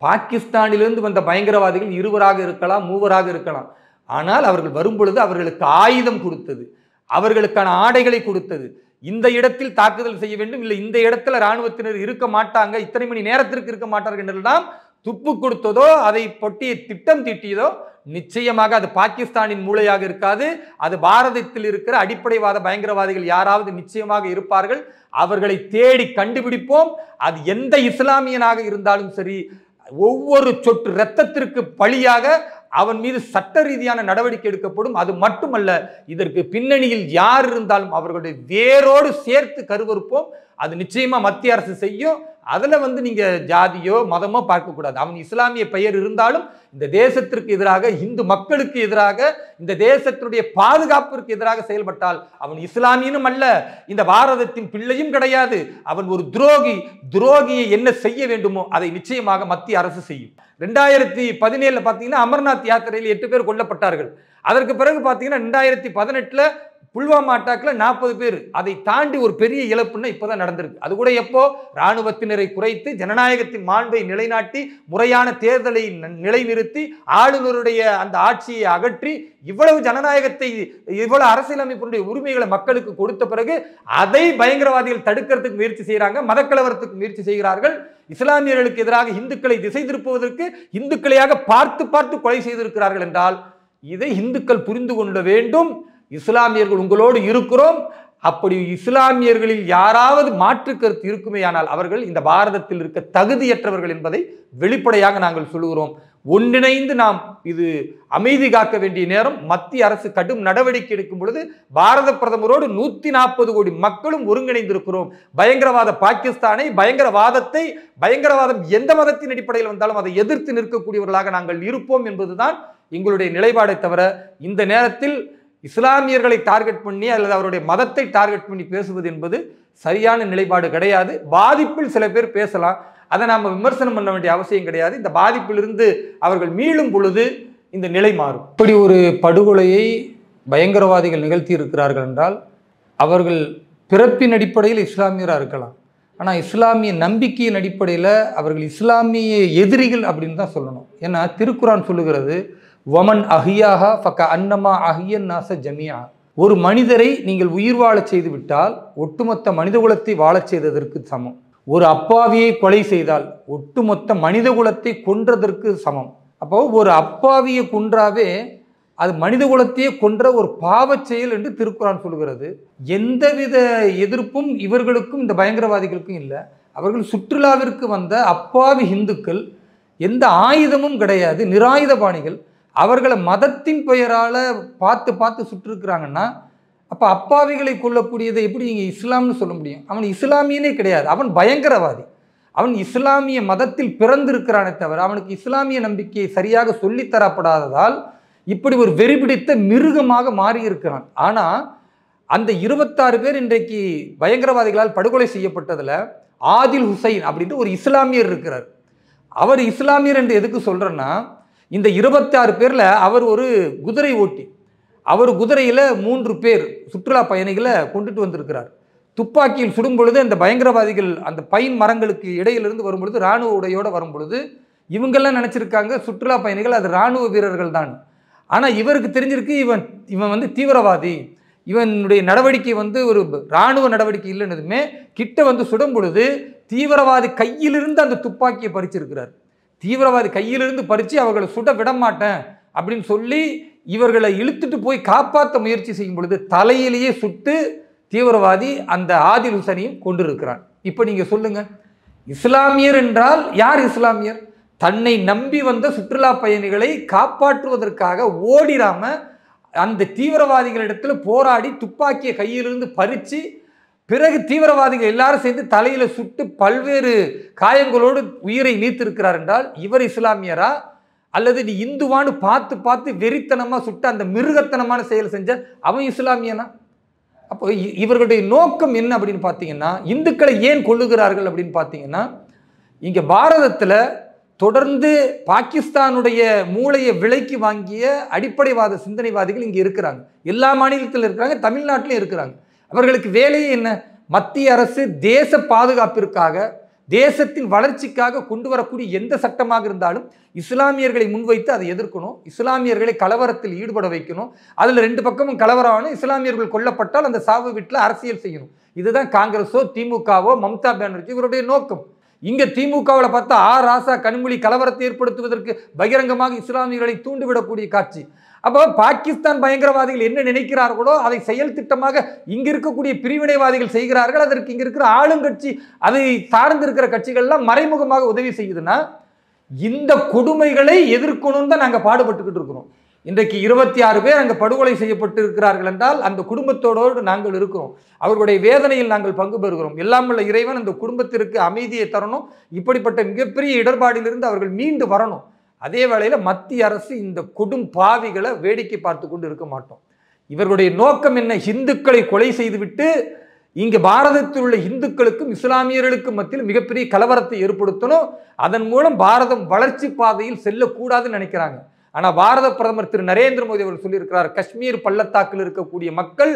பாகிஸ்தானிலிருந்து வந்த பயங்கரவாதிகள் 20ஆக இருக்கலாம், 3ஆக இருக்கலாம். ஆனால் அவர்கள் வரும்பொழுது அவர்களுக்கு ஆயுதம் கொடுத்தது, அவர்களுக்கான ஆடைகளை கொடுத்தது. இந்த இடத்தில் தாக்குதல் செய்ய வேண்டும், இல்லை இந்த இடத்துல இராணுவத்தினர் இருக்க மாட்டாங்க, இத்தனை மணி நேரத்திற்கு இருக்க மாட்டார்கள் என்றெல்லாம் துப்பு கொடுத்ததோ, அதை பொட்டிய திட்டம் தீட்டியதோ, நிச்சயமாக அது பாகிஸ்தானின் மூளையாக இருக்காது. அது பாரதத்தில் இருக்கிற அடிப்படைவாத பயங்கரவாதிகள் யாராவது நிச்சயமாக இருப்பார்கள். அவர்களை தேடி கண்டுபிடிப்போம். அது எந்த இஸ்லாமியனாக இருந்தாலும் சரி, ஒவ்வொரு சொட்டு இரத்தத்திற்கு பழியாக அவன் மீது சட்ட ரீதியான நடவடிக்கை எடுக்கப்படும். அது மட்டுமல்ல, இதற்கு பின்னணியில் யார் இருந்தாலும் அவர்களுடைய வேரோடு சேர்த்து கருவறுப்போம். அது நிச்சயமா மத்திய அரசு செய்யும். அதுல நீங்க ஜாதியோ மதமோ பார்க்க கூடாது. அவன் இஸ்லாமிய பெயர் இருந்தாலும் இந்த தேசத்திற்கு எதிராக, இந்து மக்களுக்கு எதிராக, இந்த தேசத்தினுடைய பாதுகாப்பிற்கு எதிராக செயல்பட்டால் அவன் இஸ்லாமியனும் அல்ல, இந்த பாரதத்தின் பிள்ளையும் கிடையாது. அவன் ஒரு துரோகி. துரோகியை என்ன செய்ய வேண்டுமோ அதை நிச்சயமாக மத்திய அரசு செய்யும். 2017 பாத்தீங்கன்னா அமர்நாத் யாத்திரையில் 8 பேர் கொல்லப்பட்டார்கள். அதற்கு பிறகு பாத்தீங்கன்னா 2018 புல்வாமா அட்டாக்ல 40 பேர். அதை தாண்டி ஒரு பெரிய இழப்புன்னா இப்பதான் நடந்திருக்கு. அது கூட எப்போ? ராணுவத்தினரை குறைத்து ஜனநாயகத்தின் மாண்பை நிலைநாட்டி முறையான தேர்தலை நிலைநிறுத்தி ஆளுநருடைய அந்த ஆட்சியை அகற்றி இவ்வளவு ஜனநாயகத்தை, இவ்வளவு அரசியலமைப்பினுடைய உரிமைகளை மக்களுக்கு கொடுத்த பிறகு அதை பயங்கரவாதிகள் தடுக்கிறதுக்கு முயற்சி செய்யறாங்க, மதக்கலவரத்துக்கு முயற்சி செய்கிறார்கள். இஸ்லாமியர்களுக்கு எதிராக இந்துக்களை திசை திருப்புவதற்கு இந்துக்களையாக பார்த்து பார்த்து கொலை செய்திருக்கிறார்கள் என்றால் இதை இந்துக்கள் புரிந்து கொள்ள வேண்டும். இஸ்லாமியர்கள் உங்களோடு இருக்கிறோம். அப்படி இஸ்லாமியர்களில் யாராவது மாற்று கருத்து இருக்குமேயானால் அவர்கள் இந்த பாரதத்தில் இருக்க தகுதியற்றவர்கள் என்பதை வெளிப்படையாக நாங்கள் சொல்லுகிறோம். ஒன்றிணைந்து நாம் இது அமைதி காக்க வேண்டிய நேரம். மத்திய அரசு கடும் நடவடிக்கை எடுக்கும் பொழுது பாரத பிரதமரோடு 140 கோடி மக்களும் ஒருங்கிணைந்திருக்கிறோம். பயங்கரவாத பாகிஸ்தானை, பயங்கரவாதத்தை, பயங்கரவாதம் எந்த மதத்தின் அடிப்படையில் வந்தாலும் அதை எதிர்த்து நிற்கக்கூடியவர்களாக நாங்கள் இருப்போம் என்பதுதான் எங்களுடைய நிலைப்பாடை தவிர, இந்த நேரத்தில் இஸ்லாமியர்களை டார்கெட் பண்ணி அல்லது அவருடைய மதத்தை டார்கெட் பண்ணி பேசுவது என்பது சரியான நிலைப்பாடு கிடையாது. பாதிப்பில் சில பேர் பேசலாம், அதை நாம் விமர்சனம் பண்ண வேண்டிய அவசியம் கிடையாது. இந்த பாதிப்பிலிருந்து அவர்கள் மீளும் பொழுது இந்த நிலை மாறும். இப்படி ஒரு படுகொலையை பயங்கரவாதிகள் நிகழ்த்தி இருக்கிறார்கள் என்றால் அவர்கள் பிறப்பின் அடிப்படையில் இஸ்லாமியராக இருக்கலாம், ஆனால் இஸ்லாமிய நம்பிக்கையின் அடிப்படையில் அவர்கள் இஸ்லாமிய எதிரிகள் அப்படின்னு தான் சொல்லணும். ஏன்னா திருக்குரான் சொல்லுகிறது, வமன் அஹியாஹா ஃபக அன்னமா அஹியன் நாச ஜமியா. ஒரு மனிதரை நீங்கள் உயிர் வாழச் செய்து விட்டால் ஒட்டுமொத்த மனிதகுலத்தை வாழச் செய்ததற்கு சமம். ஒரு அப்பாவியை கொலை செய்தால் ஒட்டுமொத்த மனிதகுலத்தை கொன்றதற்கு சமம். அப்போ ஒரு அப்பாவியை கொன்றாவே அது மனிதகுலத்தையே கொன்ற ஒரு பாவச் செயல் என்று திருக்குரான் சொல்கிறது. எந்தவித எதிர்ப்பும் இவர்களுக்கும் இந்த பயங்கரவாதிகளுக்கும் இல்லை. அவர்கள் சுற்றுலாவிற்கு வந்த அப்பாவி இந்துக்கள், எந்த ஆயுதமும் கிடையாது, நிராயுதபாணிகள். அவர்களை மதத்தின் பெயரால் பார்த்து பார்த்து சுற்றிருக்கிறாங்கன்னா அப்போ அப்பாவிகளை கொல்லக்கூடியதை எப்படி நீங்கள் இஸ்லாம்னு சொல்ல முடியும்? அவன் இஸ்லாமியனே கிடையாது, அவன் பயங்கரவாதி. அவன் இஸ்லாமிய மதத்தில் பிறந்திருக்கிறானே தவிர அவனுக்கு இஸ்லாமிய நம்பிக்கையை சரியாக சொல்லித்தரப்படாததால் இப்படி ஒரு வெறிபிடித்த மிருகமாக மாறியிருக்கிறான். ஆனால் அந்த 26 பேர் இன்றைக்கு பயங்கரவாதிகளால் படுகொலை செய்யப்பட்டதில் ஆதில் ஹுசைன் அப்படின்ட்டு ஒரு இஸ்லாமியர் இருக்கிறார். அவர் இஸ்லாமியர் என்று எதுக்கு சொல்கிறேன்னா, இந்த 26 பேரில் அவர் ஒரு குதிரை ஓட்டி, அவர் குதிரையில் 3 பேர் சுற்றுலா பயணிகளை கொண்டுட்டு வந்திருக்கிறார். துப்பாக்கியில் சுடும் பொழுது அந்த பயங்கரவாதிகள் அந்த பைன் மரங்களுக்கு இடையிலிருந்து வரும்பொழுது, இராணுவ உடையோடு வரும்பொழுது இவங்கெல்லாம் நினச்சிருக்காங்க சுற்றுலா பயணிகள் அது இராணுவ வீரர்கள் தான். ஆனால் இவருக்கு தெரிஞ்சிருக்கு இவன் தீவிரவாதி, இவனுடைய நடவடிக்கை ஒரு இராணுவ நடவடிக்கை இல்லைன்னதுமே கிட்ட சுடும் பொழுது தீவிரவாதி கையிலிருந்து அந்த துப்பாக்கியை பறிச்சிருக்கிறார். தீவிரவாதி கையிலிருந்து பறித்து அவர்களை சுட விட மாட்டேன் அப்படின்னு சொல்லி இவர்களை இழுத்துட்டு போய் காப்பாற்ற முயற்சி செய்யும் பொழுது தலையிலேயே சுட்டு தீவிரவாதி அந்த ஆதில் ஹுசைனையும் கொண்டிருக்கிறான். இப்போ நீங்க சொல்லுங்க, இஸ்லாமியர் என்றால் யார் இஸ்லாமியர்? தன்னை நம்பி வந்த சுற்றுலா பயணிகளை காப்பாற்றுவதற்காக ஓடிராம அந்த தீவிரவாதிகளிடத்துல போராடி துப்பாக்கியை கையிலிருந்து பறித்து பிறகு தீவிரவாதிகள் எல்லாரும் சேர்ந்து தலையில சுட்டு பல்வேறு காயங்களோடு உயிரை நீத்திருக்கிறார் என்றால் இவர் இஸ்லாமியரா? அல்லது நீ இந்துவான்னு பார்த்து பார்த்து வெறித்தனமா சுட்ட அந்த மிருகத்தனமான செயல் செஞ்ச அவன் இஸ்லாமியனா? அப்போ இவர்களுடைய நோக்கம் என்ன அப்படின்னு பார்த்தீங்கன்னா, இந்துக்களை ஏன் கொல்லுகிறார்கள் அப்படின்னு பார்த்தீங்கன்னா, இங்கே பாரதத்தில் தொடர்ந்து பாகிஸ்தானுடைய மூளையை விலைக்கு வாங்கிய அடிப்படைவாத சிந்தனைவாதிகள் இங்கே இருக்கிறாங்க. எல்லா மாநிலத்திலும் இருக்கிறாங்க, தமிழ்நாட்டிலும் இருக்கிறாங்க. அவர்களுக்கு வேலையே என்ன? மத்திய அரசு தேச பாதுகாப்பிற்காக, தேசத்தின் வளர்ச்சிக்காக கொண்டு வரக்கூடிய எந்த சட்டமாக இருந்தாலும் இஸ்லாமியர்களை முன்வைத்து அதை எதிர்க்கணும், இஸ்லாமியர்களை கலவரத்தில் ஈடுபட வைக்கணும். அதில் ரெண்டு பக்கமும் கலவரமான இஸ்லாமியர்கள் கொல்லப்பட்டால் அந்த சாவு வீட்டில் அரசியல் செய்யணும். இதுதான் காங்கிரஸோ திமுகவோ மம்தா பானர்ஜி இவருடைய நோக்கம். இங்க திமுகவில் பார்த்தா ராசா கனிமொழி கலவரத்தை ஏற்படுத்துவதற்கு பகிரங்கமாக இஸ்லாமியர்களை தூண்டிவிடக்கூடிய காட்சி. அப்போ பாகிஸ்தான் பயங்கரவாதிகள் என்ன நினைக்கிறார்களோ அதை செயல் திட்டமாக இங்க இருக்கக்கூடிய பிரிவினைவாதிகள் செய்கிறார்கள். அதற்கு இங்க இருக்கிற ஆளுங்கட்சி அதை சார்ந்து இருக்கிற கட்சிகள்லாம் மறைமுகமாக உதவி செய்யுதுன்னா இந்த கொடுமைகளை எதிர்க்கணும் தான் நாங்கள் பாடுபட்டுக்கிட்டு இருக்கிறோம். இன்றைக்கு 26 பேர் அங்கே படுகொலை செய்யப்பட்டு இருக்கிறார்கள் என்றால் அந்த குடும்பத்தோடு நாங்கள் இருக்கிறோம். அவர்களுடைய வேதனையில் நாங்கள் பங்கு பெறுகிறோம். எல்லாம் உள்ள இறைவன் அந்த குடும்பத்திற்கு அமைதியை தரணும். இப்படிப்பட்ட மிகப்பெரிய இடர்பாடிலிருந்து அவர்கள் மீண்டு வரணும். அதே வேளையில் மத்திய அரசு இந்த கொடும் பாவிகளை வேடிக்கை பார்த்து கொண்டு இருக்க மாட்டோம். இவர்களுடைய நோக்கம் என்ன? இந்துக்களை கொலை செய்துவிட்டு இங்கு பாரதத்தில் உள்ள இந்துக்களுக்கும் இஸ்லாமியர்களுக்கும் மத்தியில் மிகப்பெரிய கலவரத்தை ஏற்படுத்தணும். அதன் மூலம் பாரதம் வளர்ச்சி பாதையில் செல்லக்கூடாதுன்னு நினைக்கிறாங்க. ஆனால் பாரத பிரதமர் திரு நரேந்திர மோடி அவர்கள் சொல்லியிருக்கிறார், காஷ்மீர் பள்ளத்தாக்கில் இருக்கக்கூடிய மக்கள்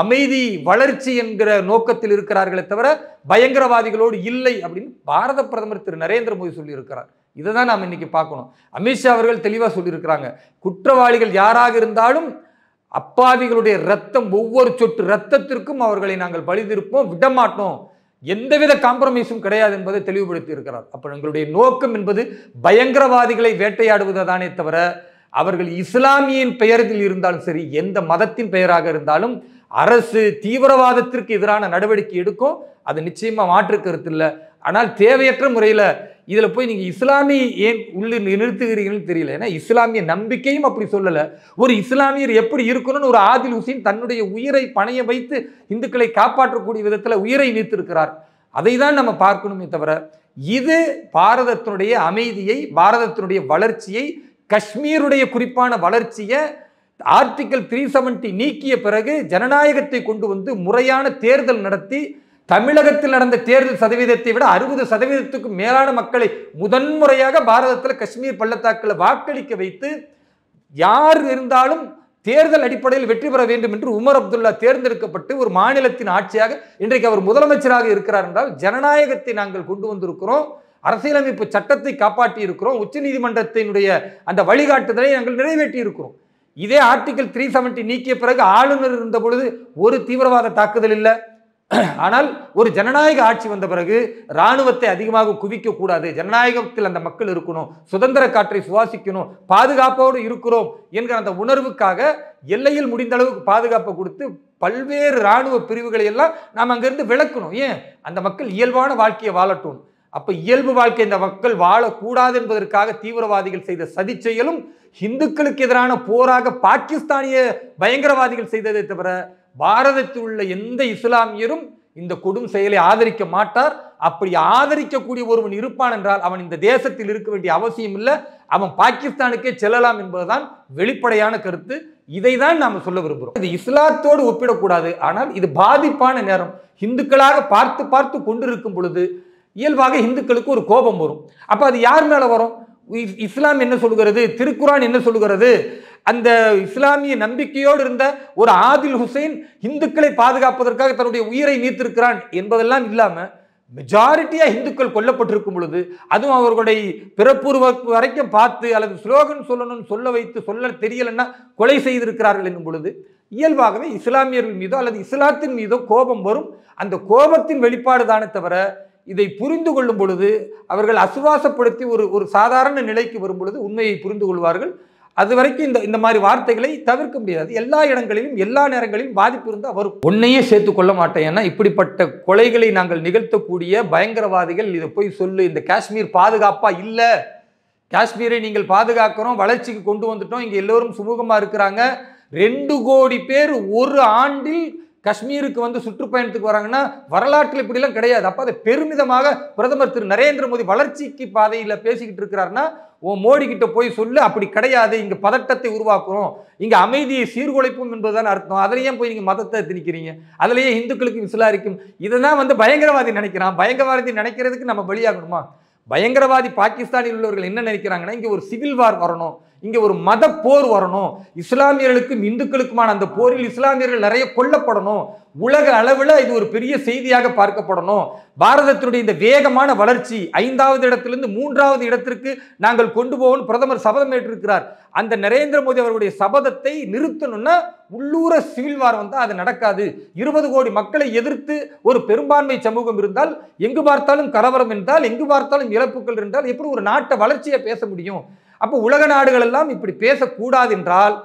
அமைதி வளர்ச்சி என்கிற நோக்கத்தில் இருக்கிறார்களே தவிர பயங்கரவாதிகளோடு இல்லை அப்படின்னு பாரத பிரதமர் திரு நரேந்திர மோடி சொல்லியிருக்கிறார். இதை தான் நாம் இன்னைக்கு பார்க்கணும். அமித்ஷா அவர்கள் தெளிவாக சொல்லியிருக்கிறாங்க, குற்றவாளிகள் யாராக இருந்தாலும் அப்பாவிகளுடைய ரத்தம், ஒவ்வொரு சொட்டு ரத்தத்திற்கும் அவர்களை நாங்கள் பழிதிருப்போம், விடமாட்டோம், எந்தவித காம்ப்ரமைஸும் கிடையாது என்பதை தெளிவுபடுத்தி இருக்கிறார். அப்ப எங்களுடைய நோக்கம் என்பது பயங்கரவாதிகளை வேட்டையாடுவதுதானே தவிர அவர்கள் இஸ்லாமியின் பெயரில் இருந்தாலும் சரி, எந்த மதத்தின் பெயராக இருந்தாலும் அரசு தீவிரவாதத்திற்கு எதிரான நடவடிக்கை எடுக்கும். அது நிச்சயமா மாற்று கருத்து இல்லை. ஆனால் தேவையற்ற முறையில் இதில் போய் நீங்கள் இஸ்லாமிய ஏன் உள்ள நிறுத்துகிறீங்கன்னு தெரியல. ஏன்னா இஸ்லாமிய நம்பிக்கையும் அப்படி சொல்லலை. ஒரு இஸ்லாமியர் எப்படி இருக்கணும்னு ஒரு ஆதில் ஹுசைன் தன்னுடைய உயிரை பணைய வைத்து இந்துக்களை காப்பாற்றக்கூடிய விதத்தில் உயிரை நீத்திருக்கிறார். அதை தான் நம்ம பார்க்கணுமே தவிர இது பாரதத்தினுடைய அமைதியை, பாரதத்தினுடைய வளர்ச்சியை, காஷ்மீருடைய குறிப்பான வளர்ச்சியை ஆர்டிகல் 370 நீக்கிய பிறகு ஜனநாயகத்தை கொண்டு வந்து முறையான தேர்தல் நடத்தி தமிழகத்தில் நடந்த தேர்தல் சதவீதத்தை விட 60% மேலான மக்களை முதன்முறையாக பாரதத்தில் காஷ்மீர் பள்ளத்தாக்கில் வாக்களிக்க வைத்து யார் இருந்தாலும் தேர்தல் அடிப்படையில் வெற்றி பெற வேண்டும் என்று உமர் அப்துல்லா தேர்ந்தெடுக்கப்பட்டு ஒரு மாநிலத்தின் ஆட்சியாக இன்றைக்கு அவர் முதலமைச்சராக இருக்கிறார் என்றால் ஜனநாயகத்தை நாங்கள் கொண்டு வந்திருக்கிறோம், அரசியலமைப்பு சட்டத்தை காப்பாற்றி இருக்கிறோம், உச்ச நீதிமன்றத்தினுடைய அந்த வழிகாட்டுதலை நாங்கள் நிறைவேற்றி இருக்கிறோம். இதே ஆர்டிகல் 370 நீக்கிய பிறகு ஆளுநர் இருந்த பொழுது ஒரு தீவிரவாத தாக்குதல் இல்லை. ஆனால் ஒரு ஜனநாயக ஆட்சி வந்த பிறகு இராணுவத்தை அதிகமாக குவிக்க கூடாது, ஜனநாயகத்தில் அந்த மக்கள் இருக்கணும், சுதந்திர காற்றை சுவாசிக்கணும், பாதுகாப்போடு இருக்கிறோம் என்கிற அந்த உணர்வுக்காக எல்லையில் முடிந்த அளவுக்கு பாதுகாப்பை கொடுத்து பல்வேறு இராணுவ பிரிவுகளை எல்லாம் நாம் அங்கிருந்து விளக்கணும். ஏன்? அந்த மக்கள் இயல்பான வாழ்க்கையை வாழட்டும். அப்ப இயல்பு வாழ்க்கை இந்த மக்கள் வாழக்கூடாது என்பதற்காக தீவிரவாதிகள் செய்த சதி செயலும் இந்துக்களுக்கு எதிரான போராக பாகிஸ்தானிய பயங்கரவாதிகள் செய்ததை தவிர பாரதத்தில் உள்ள எந்த இஸ்லாமியரும் இந்த கொடும் செயலை ஆதரிக்க மாட்டார். அப்படி ஆதரிக்கக்கூடிய ஒருவன் இருப்பான் என்றால் அவன் இந்த தேசத்தில் இருக்க வேண்டிய அவசியம் இல்லை, அவன் பாகிஸ்தானுக்கே செல்லலாம் என்பதுதான் வெளிப்படையான கருத்து. இதை தான் நாம் சொல்ல விரும்புகிறோம். இது இஸ்லாத்தோடு ஒப்பிடக்கூடாது. ஆனால் இது பாதிப்பான நேரம். இந்துக்களாக பார்த்து பார்த்து கொண்டிருக்கும் பொழுது இயல்பாக இந்துக்களுக்கு ஒரு கோபம் வரும். அப்ப அது யார் மேல வரும்? இஸ்லாம் என்ன சொல்கிறது, திருக்குரான் என்ன சொல்கிறது? அந்த இஸ்லாமிய நம்பிக்கையோடு இருந்த ஒரு ஆதில் ஹுசைன் இந்துக்களை பாதுகாப்பதற்காக தன்னுடைய உயிரை நீத்திருக்கிறான் என்பதெல்லாம் இல்லாம மெஜாரிட்டியா இந்துக்கள் கொல்லப்பட்டிருக்கும் பொழுது, அதுவும் அவர்களுடைய பிறப்புருவ வரைக்கும் பார்த்து அல்லது ஸ்லோகன் சொல்லணும்னு சொல்ல வைத்து சொல்ல தெரியலன்னா கொலை செய்திருக்கிறார்கள் என்னும் பொழுது இயல்பாகவே இஸ்லாமியர்கள் மீதோ அல்லது இஸ்லாத்தின் மீதோ கோபம் வரும். அந்த கோபத்தின் வெளிப்பாடு தானே தவிர இதை புரிந்து கொள்ளும் பொழுது அவர்கள் அசுவாசப்படுத்தி ஒரு சாதாரண நிலைக்கு வரும் பொழுது உண்மையை புரிந்து கொள்வார்கள். அது வரைக்கும் இந்த மாதிரி வார்த்தைகளை தவிர்க்க முடியாது. எல்லா இடங்களிலும் எல்லா நேரங்களிலும் பாதிப்பு இருந்தால் வரும். ஒன்னையே சேர்த்து கொள்ள மாட்டேன். ஏன்னா இப்படிப்பட்ட கொலைகளை நாங்கள் நிகழ்த்தக்கூடிய பயங்கரவாதிகள் இதை போய் சொல்லு, இந்த காஷ்மீர் பாதுகாப்பா இல்லை, காஷ்மீரை நீங்கள் பாதுகாக்கிறோம், வளர்ச்சிக்கு கொண்டு வந்துட்டோம், இங்க எல்லோரும் சுமூகமா இருக்கிறாங்க, 2 கோடி பேர் ஒரு ஆண்டில் காஷ்மீருக்கு வந்து சுற்றுப்பயணத்துக்கு வராங்கன்னா வரலாற்றில் இப்படிலாம் கிடையாது. அப்போ அதை பெருமிதமாக பிரதமர் திரு நரேந்திர மோடி வளர்ச்சிக்கு பாதையில் பேசிக்கிட்டு இருக்கிறாருன்னா மோடி கிட்ட போய் சொல்லு, அப்படி கிடையாது, இங்க பதட்டத்தை உருவாக்குறோம், இங்க அமைதியை சீர்குலைப்போம் என்பதுதான் அர்த்தம். அதுலயே போய் நீங்க மதத்தை திணிக்கிறீங்க, அதுலயே இந்துக்களுக்கு விசிலாரிக்கும், இதெல்லாம் வந்து பயங்கரவாதி நினைக்கிறான். பயங்கரவாதி நினைக்கிறதுக்கு நம்ம பலியாகணுமா? பயங்கரவாதி பாகிஸ்தானில் உள்ளவர்கள் என்ன நினைக்கிறாங்கன்னா இங்க ஒரு சிவில் வார் வரணும், இங்க ஒரு மத போர் வரணும், இஸ்லாமியர்களுக்கும் இந்துக்களுக்குமான அந்த போரில் இஸ்லாமியர்கள் நிறைய கொல்லப்படணும், உலக அளவில் இது ஒரு பெரிய செய்தியாக பார்க்கப்படணும், பாரதத்தினுடைய இந்த வேகமான வளர்ச்சி 5வது இடத்திலிருந்து 3வது இடத்திற்கு நாங்கள் கொண்டு போவோம் பிரதமர் சபதம் ஏற்றிருக்கிறார். அந்த நரேந்திர மோடி அவர்களுடைய சபதத்தை நிறுத்தணும்னா உள்ளூர சிவில் வார் வந்தால் அது நடக்காது. 20 கோடி மக்களை எதிர்த்து ஒரு பெரும்பான்மை சமூகம் இருந்தால், எங்கு பார்த்தாலும் கலவரம் என்றால், எங்கு பார்த்தாலும் இழப்புகள் இருந்தால் எப்படி ஒரு நாட்டை வளர்ச்சியை பேச முடியும்? அப்போ உலக நாடுகள் எல்லாம் இப்படி பேசக்கூடாது என்றால்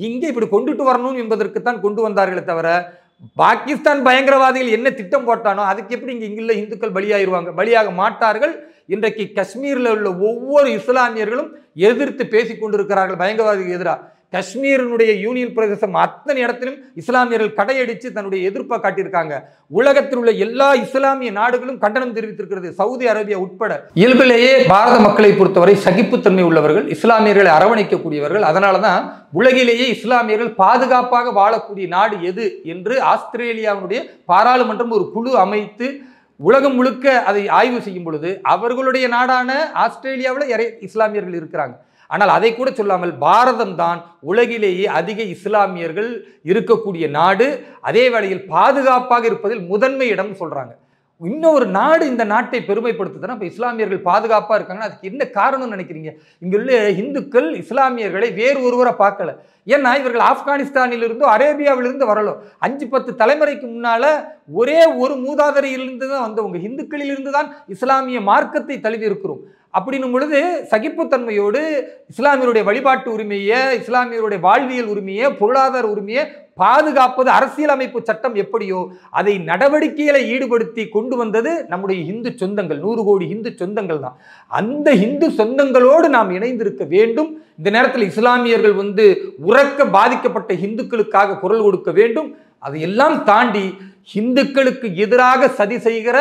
இங்கே இப்படி கொண்டுட்டு வரணும் என்பதற்குத்தான் கொண்டு வந்தார்களே தவிர, பாகிஸ்தான் பயங்கரவாதிகள் என்ன திட்டம் போட்டானோ அதுக்கு எப்படி இங்குள்ள இந்துக்கள் பலியாயிருவாங்க? பலியாக மாட்டார்கள். இன்றைக்கு காஷ்மீரில் உள்ள ஒவ்வொரு இஸ்லாமியர்களும் எதிர்த்து பேசிக் கொண்டிருக்கிறார்கள் பயங்கரவாதிகளுக்கு எதிராக. காஷ்மீரினுடைய யூனியன் பிரதேசம் அத்தனை இடத்திலும் இஸ்லாமியர்கள் கடையடித்து தன்னுடைய எதிர்ப்பை காட்டியிருக்காங்க. உலகத்தில் உள்ள எல்லா இஸ்லாமிய நாடுகளும் கண்டனம் தெரிவித்திருக்கிறது, சவுதி அரேபியா உட்பட. இயல்பிலேயே பாரத மக்களை பொறுத்தவரை சகிப்புத்தன்மை உள்ளவர்கள், இஸ்லாமியர்களை அரவணைக்கக்கூடியவர்கள். அதனால தான் உலகிலேயே இஸ்லாமியர்கள் பாதுகாப்பாக வாழக்கூடிய நாடு எது என்று ஆஸ்திரேலியாவுடைய பாராளுமன்றம் ஒரு குழு அமைத்து உலகம் முழுக்க அதை ஆய்வு செய்யும் பொழுது அவர்களுடைய நாடான ஆஸ்திரேலியாவில் நிறைய இஸ்லாமியர்கள் இருக்கிறாங்க. ஆனால் அதை கூட சொல்லாமல் பாரதம் தான் உலகிலேயே அதிக இஸ்லாமியர்கள் இருக்கக்கூடிய நாடு, அதே வேளையில் பாதுகாப்பாக இருப்பதில் முதன்மை இடம் சொல்றாங்க. இன்னொரு நாடு இந்த நாட்டை பெருமைப்படுத்துதுன்னா இப்போ இஸ்லாமியர்கள் பாதுகாப்பாக இருக்காங்கன்னா அதுக்கு என்ன காரணம்னு நினைக்கிறீங்க? இங்குள்ள இந்துக்கள் இஸ்லாமியர்களை வேறு ஒருவரை பார்க்கல. ஏன்னா இவர்கள் ஆப்கானிஸ்தானிலிருந்தோ அரேபியாவிலிருந்து வரலாம். 5-10 தலைமுறைக்கு முன்னால ஒரே ஒரு மூதாதையிலிருந்து தான் வந்தவங்க. இந்துக்களிலிருந்து தான் இஸ்லாமிய மார்க்கத்தை தழுவி இருக்கிறோம். அப்படின்னும் பொழுது சகிப்புத்தன்மையோடு இஸ்லாமியருடைய வழிபாட்டு உரிமையை, இஸ்லாமியருடைய வாழ்வியல் உரிமையை, பொருளாதார உரிமையை பாதுகாப்பது அரசியலமைப்பு சட்டம் எப்படியோ அதை நடவடிக்கைகளை ஈடுபடுத்தி கொண்டு வந்தது நம்முடைய இந்து சொந்தங்கள், 100 கோடி இந்து சொந்தங்கள் தான். அந்த இந்து சொந்தங்களோடு நாம் இணைந்திருக்க வேண்டும். இந்த நேரத்தில் இஸ்லாமியர்கள் உறக்க பாதிக்கப்பட்ட இந்துக்களுக்காக குரல் கொடுக்க வேண்டும். அதையெல்லாம் தாண்டி இந்துக்களுக்கு எதிராக சதி செய்கிற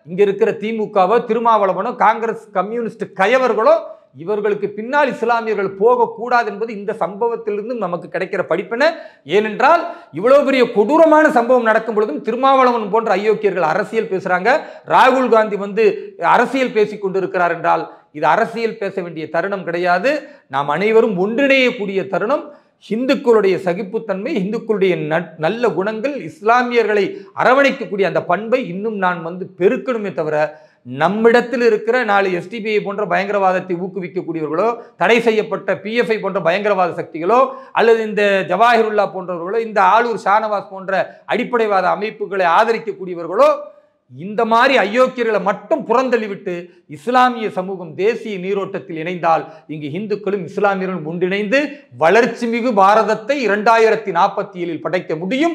இங்க இருக்கிற திமுகவோ, திருமாவளவனோ, காங்கிரஸ், கம்யூனிஸ்ட் கயவர்களோ இவர்களுக்கு பின்னால் இஸ்லாமியர்கள் போகக்கூடாது என்பது இந்த சம்பவத்திலிருந்து நமக்கு கிடைக்கிற படிப்பினை. ஏனென்றால் இவ்வளவு பெரிய கொடூரமான சம்பவம் நடக்கும் பொழுதும் திருமாவளவன் போன்ற அயோக்கியர்கள் அரசியல் பேசுறாங்க, ராகுல் காந்தி அரசியல் பேசிக் கொண்டிருக்கிறார் என்றால் இது அரசியல் பேச வேண்டிய தருணம் கிடையாது. நாம் அனைவரும் ஒன்றிணையக்கூடிய தருணம். இந்துக்களுடைய சகிப்புத்தன்மை, இந்துக்களுடைய நல்ல குணங்கள், இஸ்லாமியர்களை அரவணைக்கக்கூடிய அந்த பண்பை இன்னும் நான் பெருக்கணுமே தவிர நம்மிடத்தில் இருக்கிற 4 SDPI போன்ற பயங்கரவாதத்தை ஊக்குவிக்கக்கூடியவர்களோ, தடை செய்யப்பட்ட PFI போன்ற பயங்கரவாத சக்திகளோ, அல்லது இந்த ஜவாஹிருல்லா போன்றவர்களோ, இந்த ஆளூர் ஷானவாஸ் போன்ற அடிப்படைவாத அமைப்புகளை ஆதரிக்கக்கூடியவர்களோ இந்த மாதிரி அயோக்கியர்களை மட்டும் புறந்தள்ளிவிட்டு இஸ்லாமிய சமூகம் தேசிய நீரோட்டத்தில் இணைந்தால் இங்கு இந்துக்களும் இஸ்லாமியர்களும் ஒன்றிணைந்து வளர்ச்சி மிகு பாரதத்தை 2047 படைக்க முடியும்.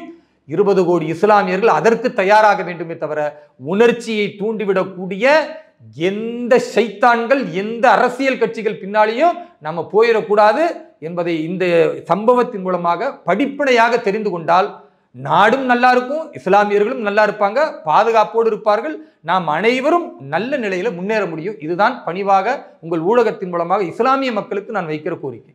20 கோடி இஸ்லாமியர்கள் அதற்கு தயாராக வேண்டுமே தவிர உணர்ச்சியை தூண்டிவிடக்கூடிய எந்த சைத்தான்கள், எந்த அரசியல் கட்சிகள் பின்னாலேயும் நம்ம போயிடக்கூடாது என்பதை இந்த சம்பவத்தின் மூலமாக படிப்பனையாக தெரிந்து கொண்டால் நாடும் நல்லா இருக்கும், இஸ்லாமியர்களும் நல்லா இருப்பாங்க, பாதுகாப்போடு இருப்பார்கள், நாம் அனைவரும் நல்ல நிலையில முன்னேற முடியும். இதுதான் பணிவாக உங்கள் ஊடகத்தின் மூலமாக இஸ்லாமிய மக்களுக்கு நான் வைக்கிற கோரிக்கை.